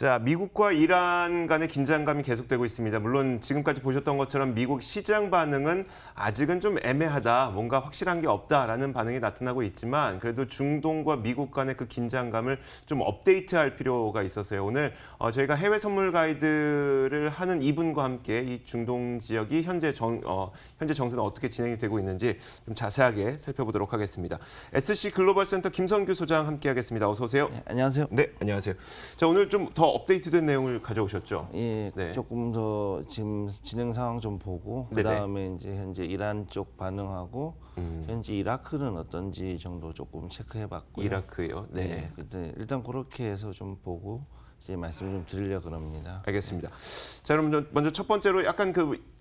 자, 미국과 이란 간의 긴장감이 계속되고 있습니다. 물론 지금까지 보셨던 것처럼 미국 시장 반응은 아직은 좀 애매하다, 뭔가 확실한 게 없다라는 반응이 나타나고 있지만 그래도 중동과 미국 간의 그 긴장감을 좀 업데이트할 필요가 있어서요. 오늘 저희가 해외 선물 가이드를 하는 이분과 함께 이 중동 지역이 현재 정세는 어떻게 진행이 되고 있는지 좀 자세하게 살펴보도록 하겠습니다. SC 글로벌 센터 김선규 소장 함께하겠습니다. 어서 오세요. 네, 안녕하세요. 네, 안녕하세요. 자, 오늘 좀 더 업데이트된 내용을 가져오셨죠? 예, 네. 조금 더 지금 진행 상황 좀 보고 네네. 그다음에 이제 현재 이란 쪽 반응하고 현재 이라크는 어떤지 정도 조금 체크해봤고요. 이라크요. 네. 네, 그때 일단 그렇게 해서 좀 보고 이제 말씀 좀 드리려고 합니다. 알겠습니다. 자, 그럼 먼저 첫 번째로 약간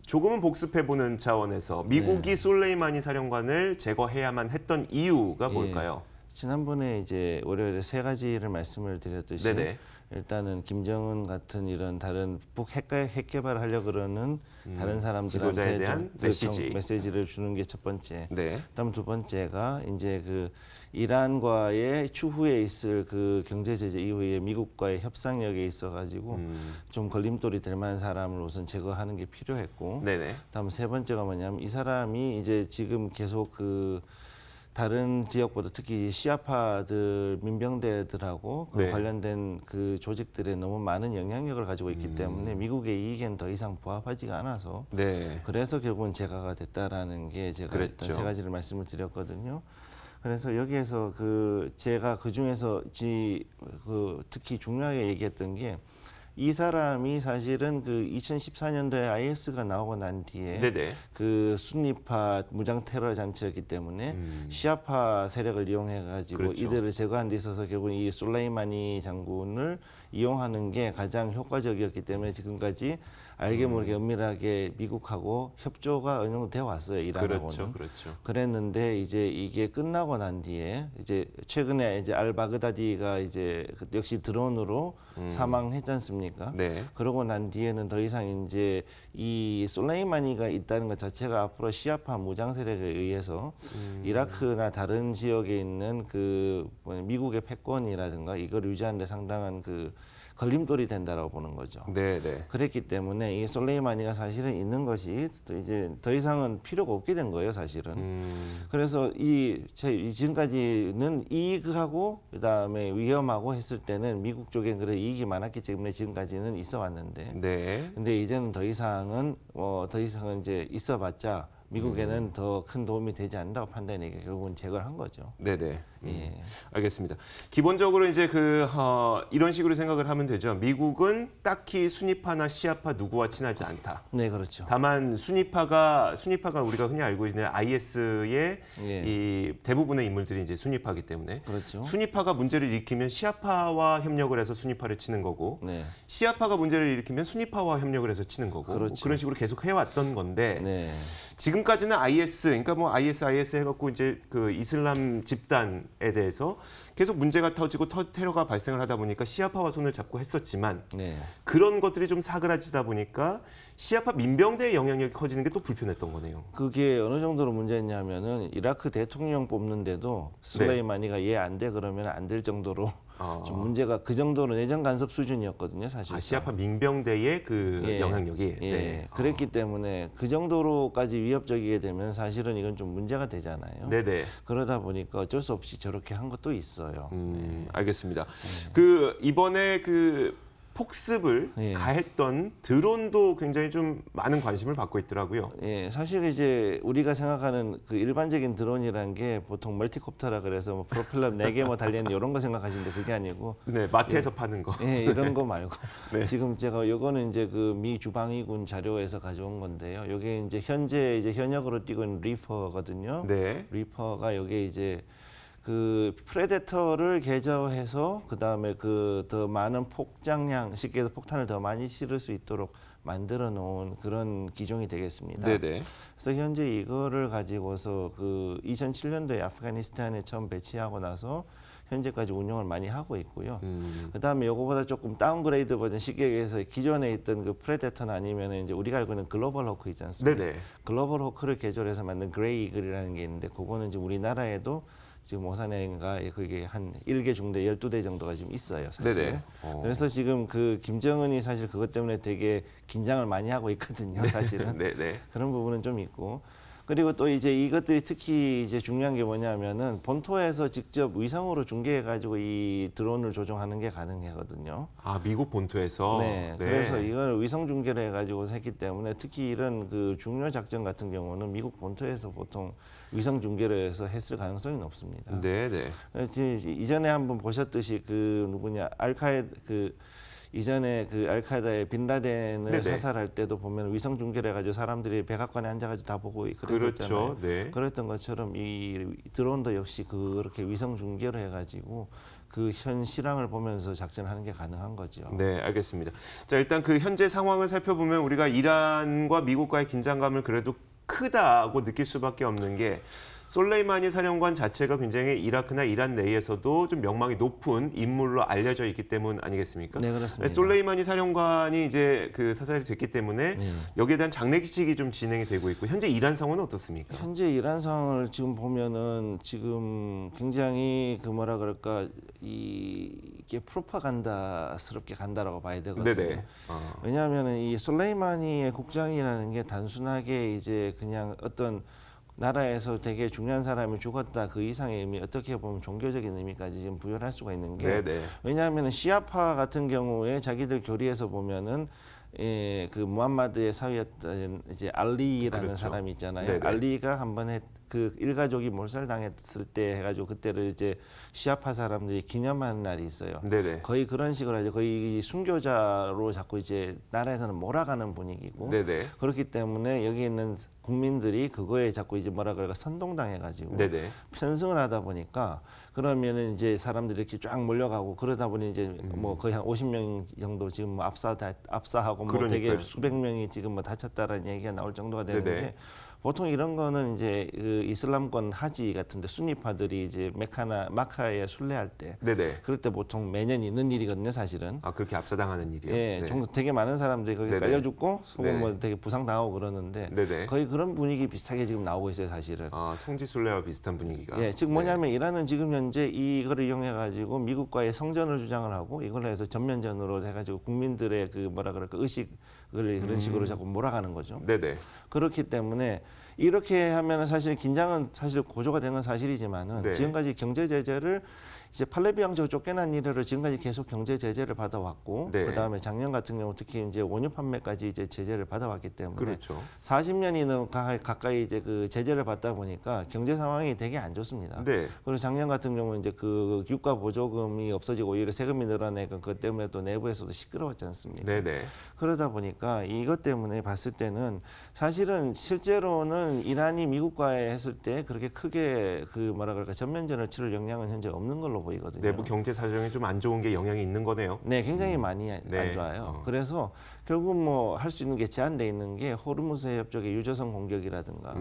조금은 복습해보는 차원에서 미국이 솔레이마니 사령관을 제거해야만 했던 이유가 뭘까요? 지난번에 이제 월요일에 세 가지를 말씀을 드렸듯이 네네. 일단은 김정은 같은 이런 다른 북 핵 개발을 하려고 그러는 다른 지도자에 사람들한테 대한 좀 메시지를 주는 게 첫 번째. 네. 그다음 두 번째가 이제 그 이란과의 추후에 있을 그 경제 제재 이후에 미국과의 협상력에 있어 가지고 좀 걸림돌이 될 만한 사람을 우선 제거하는 게 필요했고. 네네. 다음 세 번째가 뭐냐면 이 사람이 이제 지금 계속 그 다른 지역보다 특히 시아파들 민병대들하고 그 네. 관련된 그 조직들에 너무 많은 영향력을 가지고 있기 때문에 미국의 이익엔 더 이상 부합하지가 않아서 네. 그래서 결국은 제거가 됐다라는 게 제가 그랬죠. 일단 세 가지를 말씀을 드렸거든요. 그래서 여기에서 그 제가 그 중에서 특히 중요하게 얘기했던 게 이 사람이 사실은 그 2014년도에 IS가 나오고 난 뒤에 네네. 그 순니파 무장 테러 잔치였기 때문에 시아파 세력을 이용해 가지고 그렇죠. 이들을 제거한 데 있어서 결국 이 솔레이마니 장군을 이용하는 게 가장 효과적이었기 때문에 지금까지 알게 모르게 은밀하게 미국하고 협조가 어느 정도 되어 왔어요. 이란하고는. 그렇죠. 그렇죠. 그랬는데 이제 이게 끝나고 난 뒤에 이제 최근에 이제 알바그다디가 이제 역시 드론으로 사망했지 않습니까? 네. 그러고 난 뒤에는 더 이상 이제 이 솔레이마니가 있다는 것 자체가 앞으로 시아파 무장 세력에 의해서 이라크나 다른 지역에 있는 그 미국의 패권이라든가 이걸 유지하는 데 상당한 그 걸림돌이 된다라고 보는 거죠. 네네. 그랬기 때문에 이 솔레이마니가 사실은 있는 것이 이제 더 이상은 필요가 없게 된 거예요, 사실은. 그래서 지금까지는 이익하고 그다음에 위험하고 했을 때는 미국 쪽엔 그래 이익이 많았기 때문에 지금까지는 있어 왔는데. 네. 근데 이제는 더 이상은 이제 있어봤자 미국에는 더 큰 도움이 되지 않는다고 판단이 결국은 제거를 한 거죠. 네네. 예. 알겠습니다. 기본적으로 이제 이런 식으로 생각을 하면 되죠. 미국은 딱히 순위파나 시아파 누구와 친하지 않다. 네, 그렇죠. 다만 순위파가 우리가 흔히 알고 있는 IS의 예. 이 대부분의 인물들이 이제 순위파이기 때문에 그렇죠. 순위파가 문제를 일으키면 시아파와 협력을 해서 순위파를 치는 거고 네. 시아파가 문제를 일으키면 순위파와 협력을 해서 치는 거고 그렇죠. 그런 식으로 계속 해왔던 건데 네. 지금까지는 IS, 그러니까 뭐 IS 해갖고 이제 그 이슬람 집단에 대해서 계속 문제가 터지고 테러가 발생을 하다 보니까 시아파와 손을 잡고 했었지만 네. 그런 것들이 좀 사그라지다 보니까 시아파 민병대의 영향력이 커지는 게 또 불편했던 거네요. 그게 어느 정도로 문제였냐면은 이라크 대통령 뽑는데도 슬레이마니가 얘 안 돼 그러면 안 될 정도로 좀 문제가 그 정도로 내정 간섭 수준이었거든요, 사실. 시아파 민병대의 그 예. 영향력이. 예. 네. 그랬기 때문에 그 정도로까지 위협적이게 되면 사실은 이건 좀 문제가 되잖아요. 네네. 그러다 보니까 어쩔 수 없이 저렇게 한 것도 있어요. 알겠습니다. 이번에 폭습을 예. 가했던 드론도 굉장히 좀 많은 관심을 받고 있더라고요. 예, 사실 이제 우리가 생각하는 그 일반적인 드론이라는 게 보통 멀티콥터라 그래서 뭐 프로펠러 4개 뭐 달리는 이런 거 생각하시는데 그게 아니고 네, 마트에서 파는 거. 예, 이런 거 말고 네. 지금 제가 요거는 이제 그 미 주방위군 자료에서 가져온 건데요. 요게 이제 현재 이제 현역으로 뛰고 있는 리퍼거든요. 네. 리퍼가 요게 이제 그 프레데터를 개조해서 그다음에 그 더 많은 폭장량, 쉽게 해서 폭탄을 더 많이 실을 수 있도록 만들어 놓은 그런 기종이 되겠습니다. 네네. 그래서 현재 이거를 가지고서 그 2007년도에 아프가니스탄에 처음 배치하고 나서 현재까지 운영을 많이 하고 있고요. 그다음에 요거보다 조금 다운그레이드 버전, 쉽게 얘기해서 기존에 있던 그 프레데터는 아니면 이제 우리가 알고 있는 글로벌 호크 있지 않습니까? 네네. 글로벌 호크를 개조해서 만든 그레이 이글이라는 게 있는데 그거는 이제 우리나라에도 지금 오산에가 그게 한 1개 중대 12대 정도가 지금 있어요, 사실. 네네. 그래서 지금 그 김정은이 사실 그것 때문에 되게 긴장을 많이 하고 있거든요, 사실은. 네네. 그런 부분은 좀 있고. 그리고 또 이제 이것들이 특히 이제 중요한 게 뭐냐면은 본토에서 직접 위성으로 중계해 가지고 이 드론을 조종하는 게 가능하거든요. 아, 미국 본토에서. 네. 그래서 이걸 위성 중계를 해 가지고 했기 때문에 특히 이런 그 중요 작전 같은 경우는 미국 본토에서 보통 위성 중계를 해서 했을 가능성이 높습니다. 네네. 이전에 한번 보셨듯이 그 누구냐 이전에 그 알카에다의 빈라덴을 네네. 사살할 때도 보면 위성 중계를 해가지고 사람들이 백악관에 앉아가지고 다 보고 그랬었잖아요. 그렇죠. 네. 그랬던 것처럼 이 드론도 역시 그렇게 위성 중계를 해가지고 그 현 실황을 보면서 작전하는 게 가능한 거죠. 네, 알겠습니다. 자, 일단 그 현재 상황을 살펴보면 우리가 이란과 미국과의 긴장감을 그래도 크다고 느낄 수밖에 없는 게 솔레이마니 사령관 자체가 굉장히 이라크나 이란 내에서도 좀 명망이 높은 인물로 알려져 있기 때문 아니겠습니까? 네, 그렇습니다. 솔레이마니 사령관이 이제 그 사살이 됐기 때문에 여기에 대한 장례식이 좀 진행이 되고 있고 현재 이란 상황은 어떻습니까? 현재 이란 상황을 지금 보면은 지금 굉장히 그 뭐라 그럴까 이게 프로파간다스럽게 간다라고 봐야 되거든요. 네네. 왜냐하면은 이 솔레이마니의 국장이라는 게 단순하게 이제 그냥 어떤 나라에서 되게 중요한 사람이 죽었다 그 이상의 의미 어떻게 보면 종교적인 의미까지 지금 부여를 할 수가 있는 게 네네. 왜냐하면 시아파 같은 경우에 자기들 교리에서 보면은 그 무함마드의 사위였던 이제 알리라는 그렇죠. 사람이 있잖아요. 네네. 알리가 한 번에 그 일가족이 몰살당했을 때 해가지고 그때를 이제 시아파 사람들이 기념하는 날이 있어요. 네네. 거의 그런 식으로 하죠. 거의 순교자로 자꾸 이제 나라에서는 몰아가는 분위기고 네네. 그렇기 때문에 여기 있는 국민들이 그거에 자꾸 이제 뭐라 그럴까 선동당해가지고 네네. 편승을 하다 보니까 그러면은 이제 사람들이 이렇게 쫙 몰려가고 그러다 보니 이제 뭐 거의 한 50명 정도 지금 뭐 압사하고 뭐 되게 그러니까요. 수백 명이 지금 뭐 다쳤다라는 얘기가 나올 정도가 되는데 네네. 보통 이런 거는 이제 그 이슬람권 하지 같은데 순니파들이 이제 마카에 순례할 때 네네. 그럴 때 보통 매년 있는 일이거든요, 사실은. 아, 그렇게 압사당하는 일이요? 예, 네. 되게 많은 사람들이 거기 네네. 깔려 죽고 혹은 네. 뭐 되게 부상당하고 그러는데 네네. 거의 그런 분위기 비슷하게 지금 나오고 있어요, 사실은. 아, 성지순례와 비슷한 분위기가. 예, 즉 뭐냐면 이란은 지금 현재 이거를 이용해 가지고 미국과의 성전을 주장을 하고 이걸로 해서 전면전으로 해가지고 국민들의 그 뭐라 그럴까 의식을 그런 식으로 자꾸 몰아가는 거죠. 네네. 그렇기 때문에 이렇게 하면은 사실 긴장은 사실 고조가 된 건 사실이지만은 네. 지금까지 경제 제재를 이제 팔레비 왕조 쫓겨난 이래로 지금까지 계속 경제 제재를 받아왔고 네. 그다음에 작년 같은 경우 특히 이제 원유 판매까지 이제 제재를 받아왔기 때문에 그렇죠. 40년이 가까이 이제 그 제재를 받다 보니까 경제 상황이 되게 안 좋습니다. 네. 그리고 작년 같은 경우 이제 그 유가 보조금이 없어지고 오히려 세금이 늘어나니까 그것 때문에 또 내부에서도 시끄러웠지 않습니까? 네네. 그러다 보니까 이것 때문에 봤을 때는 사실은 실제로는 이란이 미국과의 했을 때 그렇게 크게 그 뭐라 그럴까 전면전을 치를 역량은 현재 없는 걸로 보이거든요. 내부 경제 사정이 좀 안 좋은 게 영향이 있는 거네요. 네, 굉장히 많이 네. 안 좋아요. 그래서 결국 뭐 할 수 있는 게 제한돼 있는 게 호르무즈 해협 쪽의 유조선 공격이라든가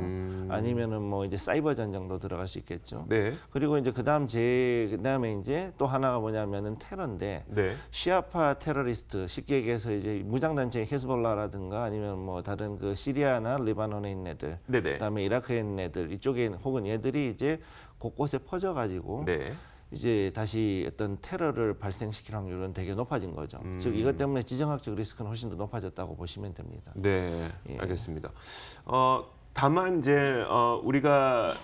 아니면은 뭐 이제 사이버 전쟁도 들어갈 수 있겠죠. 네. 그리고 이제 그다음에 이제 또 하나가 뭐냐면은 테러인데 네. 시아파 테러리스트 쉽게 얘기해서 이제 무장단체 히즈볼라라든가 아니면 뭐 다른 그 시리아나 리바논에 있는 애들 네네. 그다음에 이라크에 있는 애들 이쪽에 혹은 얘들이 이제 곳곳에 퍼져가지고 네. 이제 다시 어떤 테러를 발생시킬 확률은 되게 높아진 거죠. 즉 이것 때문에 지정학적 리스크는 훨씬 더 높아졌다고 보시면 됩니다. 네. 예. 알겠습니다. 다만 이제 우리가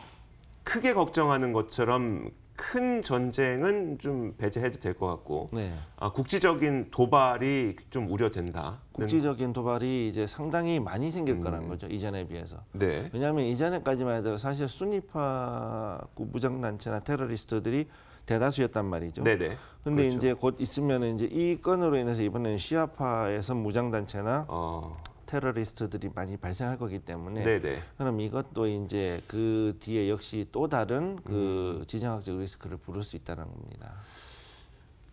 크게 걱정하는 것처럼 큰 전쟁은 좀 배제해도 될 것 같고 네. 국지적인 도발이 좀 우려된다. 국지적인 도발이 이제 상당히 많이 생길 거라는 거죠. 이전에 비해서. 네. 왜냐하면 이전에까지만 해도 사실 순위파 무장단체나 테러리스트들이 대다수였단 말이죠. 네네. 근데 그렇죠. 이제 곧 있으면은 이제 이 건으로 인해서 이번에는 시아파에서 무장단체나 테러리스트들이 많이 발생할 거기 때문에 네네. 그럼 이것도 이제 그 뒤에 역시 또 다른 그 지정학적 리스크를 부를 수 있다는 겁니다.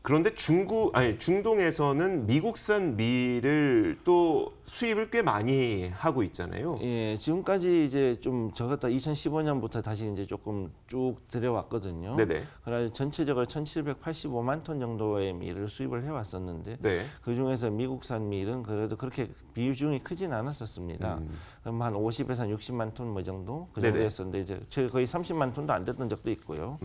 그런데 중동에서는 미국산 밀을 또 수입을 꽤 많이 하고 있잖아요. 예, 지금까지 이제 좀 적었다 2015년부터 다시 이제 조금 쭉 들여왔거든요. 네네. 그래서 전체적으로 1,785만 톤 정도의 밀을 수입을 해왔었는데 네. 그 중에서 미국산 밀은 그래도 그렇게 비중이 크진 않았었습니다. 그럼 한 50에서 60만 톤 뭐 정도 그 네네. 정도였었는데 이제 거의 30만 톤도 안 됐던 적도 있고요.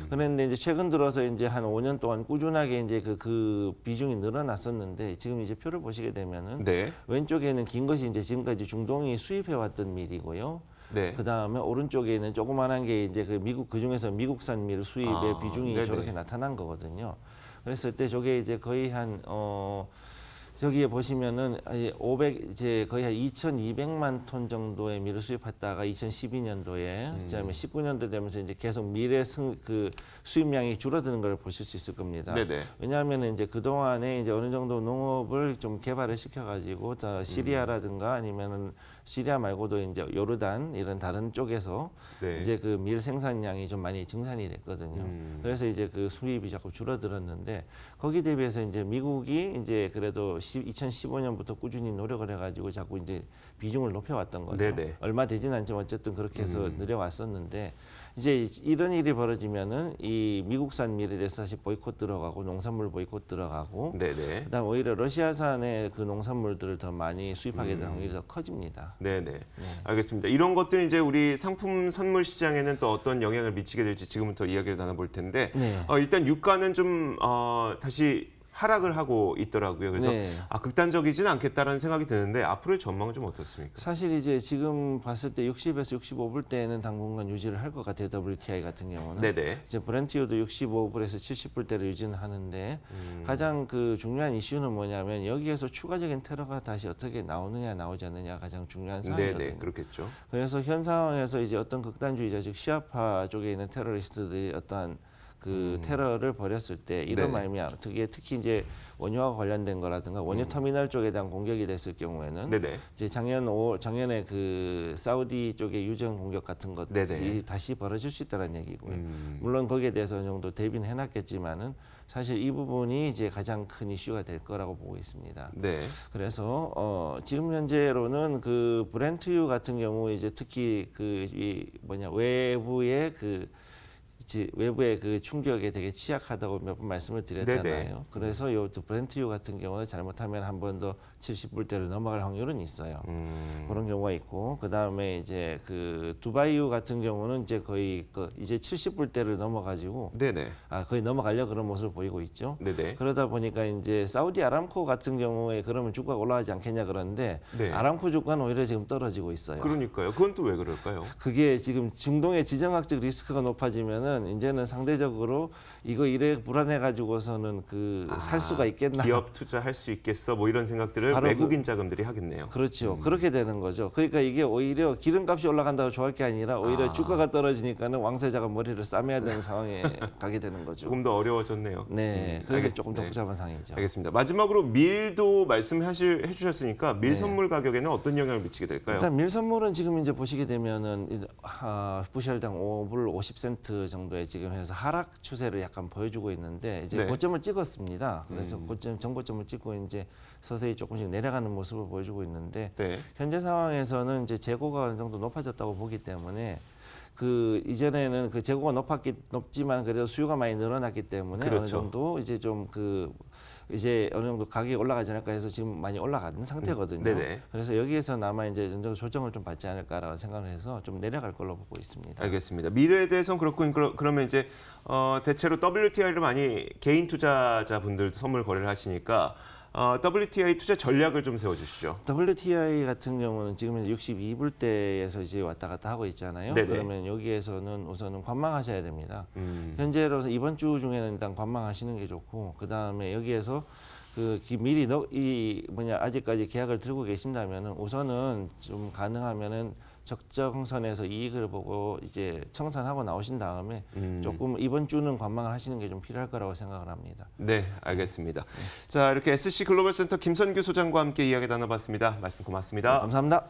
그런데 이제 최근 들어서 이제 한 5년 동안 꾸준하게 이제 그 비중이 늘어났었는데 지금 이제 표를 보시게 되면은 네. 왼쪽에는 긴 것이 이제 지금까지 중동이 수입해왔던 밀이고요. 네. 그 다음에 오른쪽에는 조그만한 게 이제 그 미국 그 중에서 미국산 밀 수입의 비중이 네네. 저렇게 나타난 거거든요. 그랬을 때 저게 이제 거의 저기에 보시면은 500 이제 거의 한 2,200만 톤 정도의 밀을 수입했다가 2012년도에 그다음에 19년도 되면서 이제 계속 밀의 그 수입량이 줄어드는 걸 보실 수 있을 겁니다. 네네. 왜냐하면 이제 그 동안에 이제 어느 정도 농업을 좀 개발을 시켜가지고 시리아라든가 아니면은 시리아 말고도 이제 요르단 이런 다른 쪽에서 네. 이제 그 밀 생산량이 좀 많이 증산이 됐거든요. 그래서 이제 그 수입이 자꾸 줄어들었는데 거기 대비해서 이제 미국이 이제 그래도 2015년부터 꾸준히 노력을 해가지고 자꾸 이제 비중을 높여왔던 거죠. 네네. 얼마 되진 않지만 어쨌든 그렇게 해서 늘려왔었는데 이제 이런 일이 벌어지면은 이 미국산 밀에 대해서 다시 보이콧 들어가고 농산물 보이콧 들어가고 네네. 그다음 오히려 러시아산의 그 농산물들을 더 많이 수입하게 되는 확률이 더 커집니다. 네네. 알겠습니다. 이런 것들은 이제 우리 상품 선물 시장에는 또 어떤 영향을 미치게 될지 지금부터 이야기를 나눠볼 텐데 네. 일단 유가는 좀 다시 하락을 하고 있더라고요. 그래서 네. 극단적이지는 않겠다라는 생각이 드는데 앞으로의 전망은 좀 어떻습니까? 사실 이제 지금 봤을 때 60에서 65불 대는 당분간 유지를 할 것 같아요. WTI 같은 경우는. 네네. 이제 브렌트유도 65불에서 70불 대를 유지는 하는데 가장 그 중요한 이슈는 뭐냐면 여기에서 추가적인 테러가 다시 어떻게 나오느냐 나오지 않느냐 가장 중요한 사안이거든요. 네네. 그렇겠죠. 그래서 현 상황에서 이제 어떤 극단주의자 즉 시아파 쪽에 있는 테러리스트들이 어떠한 그 테러를 벌였을 때 이런 네. 말미암아 특히 이제 원유와 관련된 거라든가 원유 터미널 쪽에 대한 공격이 됐을 경우에는 네네. 이제 작년에 그 사우디 쪽의 유전 공격 같은 것들이 네네. 다시 벌어질 수 있다는 얘기고요. 물론 거기에 대해서 어느 정도 대비는 해놨겠지만은 사실 이 부분이 이제 가장 큰 이슈가 될 거라고 보고 있습니다. 네. 그래서 지금 현재로는 그 브렌트유 같은 경우 이제 특히 외부의 그 충격에 되게 취약하다고 몇 번 말씀을 드렸잖아요. 네네. 그래서 요 브렌트유 같은 경우는 잘못하면 한 번 더 70불대를 넘어갈 확률은 있어요. 그런 경우가 있고 그 다음에 이제 그 두바이유 같은 경우는 이제 거의 이제 70불대를 넘어가지고 네네. 거의 넘어가려 그런 모습을 보이고 있죠. 네네. 그러다 보니까 이제 사우디 아람코 같은 경우에 그러면 주가가 올라가지 않겠냐 그러는데 네. 아람코 주가는 오히려 지금 떨어지고 있어요. 그러니까요. 그건 또 왜 그럴까요? 그게 지금 중동의 지정학적 리스크가 높아지면은 이제는 상대적으로 이거 이래 불안해 가지고서는 살 수가 있겠나? 기업 투자할 수 있겠어? 뭐 이런 생각들을 바로 외국인 자금들이 하겠네요. 그렇죠. 그렇게 되는 거죠. 그러니까 이게 오히려 기름값이 올라간다고 좋아할 게 아니라 오히려 주가가 떨어지니까는 왕세자가 머리를 싸매야 되는 상황에 가게 되는 거죠. 조금 더 어려워졌네요. 네, 그래서 조금 더 복잡한 상황이죠. 알겠습니다. 마지막으로 밀도 말씀해주셨으니까 밀 선물 가격에는 어떤 영향을 미치게 될까요? 일단 밀 선물은 지금 이제 보시게 되면은 부셜당 5불 50센트 정도에 지금 해서 하락 추세를 약간 보여주고 있는데 이제 네. 고점을 찍었습니다. 그래서 전고점을 찍고 이제 서서히 조금씩 내려가는 모습을 보여주고 있는데 네. 현재 상황에서는 이제 재고가 어느 정도 높아졌다고 보기 때문에 이전에는 그 재고가 높지만 그래도 수요가 많이 늘어났기 때문에 그렇죠. 어느 정도 이제 좀 이제 어느 정도 가격이 올라가지 않을까 해서 지금 많이 올라가는 상태거든요. 네네. 그래서 여기에서 아마 이제 어느 정도 조정을 좀 받지 않을까라고 생각을 해서 좀 내려갈 걸로 보고 있습니다. 알겠습니다. 밀에 대해서는 그렇고 그러면 이제 대체로 WTI를 많이 개인 투자자분들도 선물 거래를 하시니까 WTI 투자 전략을 좀 세워주시죠. WTI 같은 경우는 지금 62불대에서 이제 왔다 갔다 하고 있잖아요. 네네. 그러면 여기에서는 우선은 관망하셔야 됩니다. 현재로서 이번 주 중에는 일단 관망하시는 게 좋고 그 다음에 여기에서 미리 아직까지 계약을 들고 계신다면은 우선은 좀 가능하면은 적정선에서 이익을 보고 이제 청산하고 나오신 다음에 조금 이번 주는 관망을 하시는 게 좀 필요할 거라고 생각을 합니다. 네, 알겠습니다. 자, 이렇게 SC 글로벌센터 김선규 소장과 함께 이야기 나눠봤습니다. 말씀 고맙습니다. 감사합니다.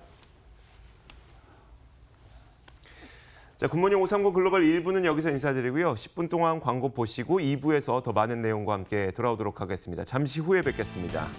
자, 굿모닝 530 글로벌 1부는 여기서 인사드리고요. 10분 동안 광고 보시고 2부에서 더 많은 내용과 함께 돌아오도록 하겠습니다. 잠시 후에 뵙겠습니다.